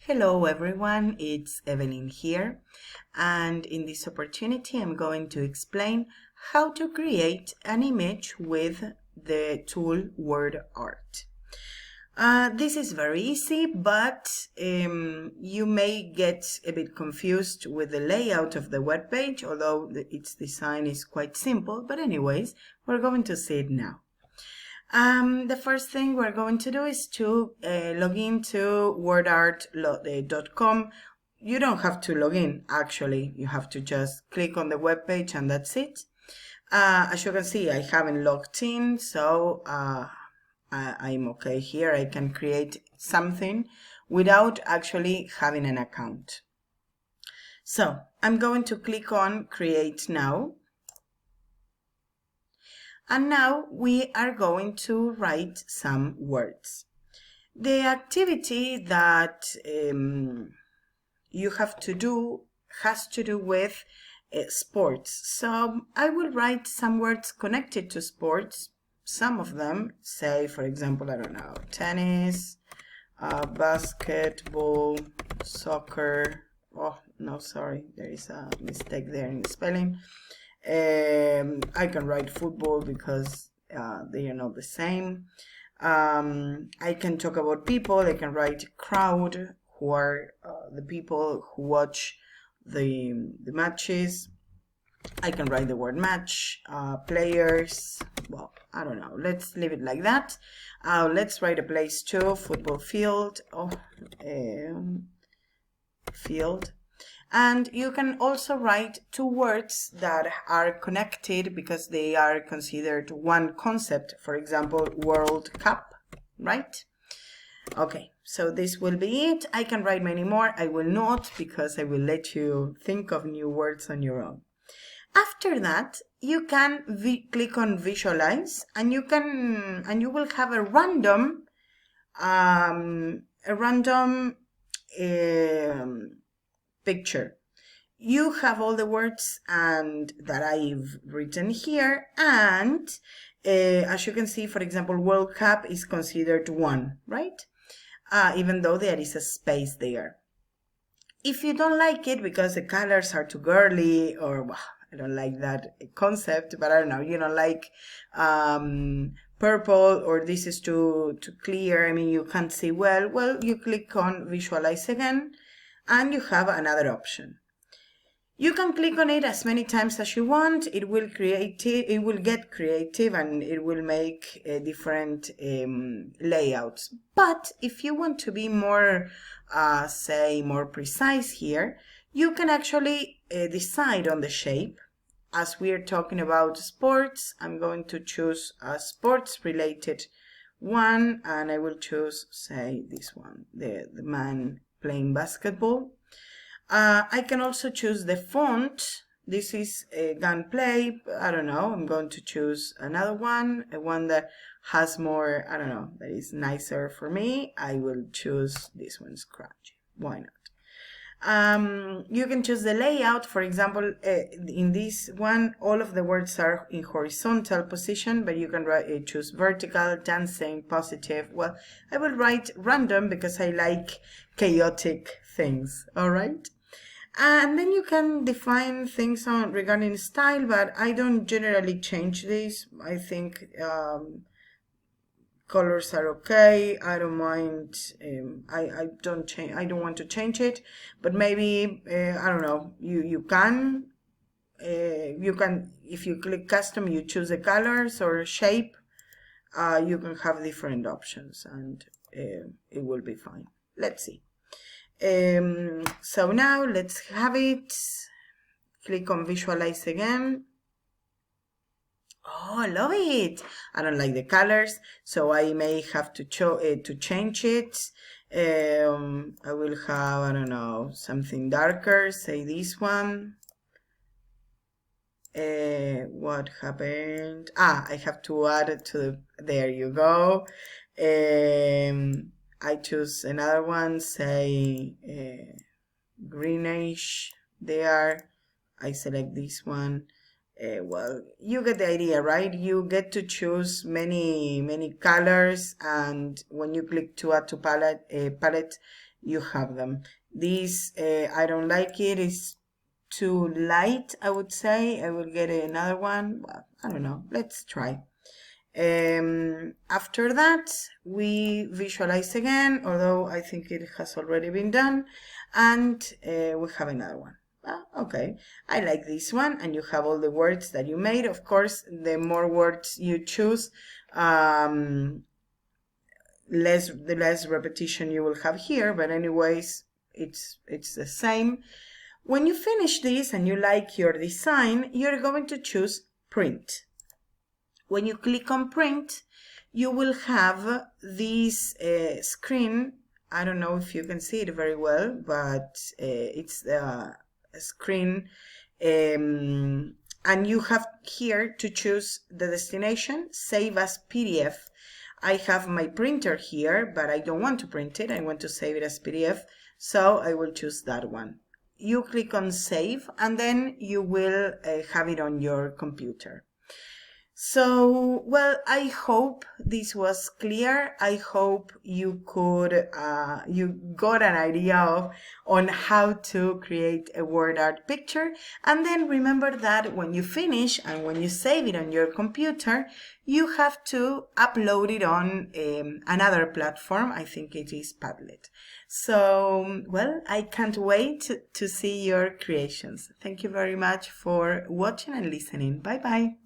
Hello everyone, it's Evelyn here, and in this opportunity I'm going to explain how to create an image with the tool WordArt. This is very easy, but you may get a bit confused with the layout of the web page, although its design is quite simple. But anyways, we're going to see it now. The first thing we're going to do is to log into wordart.com. You don't have to log in, actually. You have to just click on the web page and that's it. As you can see, I haven't logged in, so I'm okay here. I can create something without actually having an account. So I'm going to click on Create Now. And now we are going to write some words. The activity that you have to do has to do with sports. So I will write some words connected to sports. Some of them, say, for example, I don't know, tennis, basketball, soccer. Oh, no, sorry, there is a mistake there in the spelling. I can write football because they are not the same. I can talk about people. I can write crowd, who are the people who watch the matches. I can write the word match, players. Well, I don't know. Let's leave it like that. Let's write a place too. Football field. Field. And you can also write two words that are connected because they are considered one concept. For example, World Cup, right? Okay, so this will be it. I can write many more. I will not, because I will let you think of new words on your own. After that, you can click on Visualize, and you will have a random picture. You have all the words that I've written here, and as you can see, for example, World Cup is considered one, right? Even though there is a space there. If you don't like it because the colors are too girly, or well, I don't like that concept, but I don't know, you don't like purple, or this is too clear, I mean, you can't see well, you click on Visualize again, and you have another option. You can click on it as many times as you want. It will get creative, and it will make different layouts. But if you want to be more, say, more precise here, you can actually decide on the shape. As we are talking about sports, I'm going to choose a sports-related one, and I will choose, say, this one, the man playing basketball. I can also choose the font. This is a Gunplay. I don't know. I'm going to choose another one, one that has more, I don't know, that is nicer for me. I will choose this one, Scratch. Why not? You can choose the layout. For example, in this one, all of the words are in horizontal position, but you can choose vertical, dancing, positive. Well, I will write random because I like chaotic things, all right? And then you can define things regarding style, but I don't generally change this. I think colors are okay. I don't mind. I don't want to change it, but maybe I don't know. You can if you click custom, you choose the colors or shape. You can have different options, and it will be fine. Let's see. So now let's have it. Click on Visualize again. Oh, I love it. I don't like the colors, so I may have to change it. I will have, I don't know, something darker, say this one. What happened? I have to add it to there you go. I choose another one, say greenish there. I select this one. Well, you get the idea, right? You get to choose many colors, and when you click to add to palette, you have them. This, I don't like it. It's too light, I would say. I will get another one. Well, I don't know. Let's try. After that, we visualize again, although I think it has already been done, and we have another one. Okay, I like this one, and you have all the words that you made. Of course, the more words you choose, the less repetition you will have here, but anyways, it's the same. When you finish this and you like your design, you're going to choose print. When you click on print, you will have this screen. I don't know if you can see it very well, but it's the screen. And you have here to choose the destination, save as PDF. I have my printer here, but I don't want to print it. I want to save it as PDF, so I will choose that one. You click on save, and then you will have it on your computer. So, well, I hope this was clear. I hope you could, you got an idea on how to create a WordArt picture. And then remember that when you finish and when you save it on your computer, you have to upload it on another platform. I think it is Padlet. So, well, I can't wait to see your creations. Thank you very much for watching and listening. Bye bye.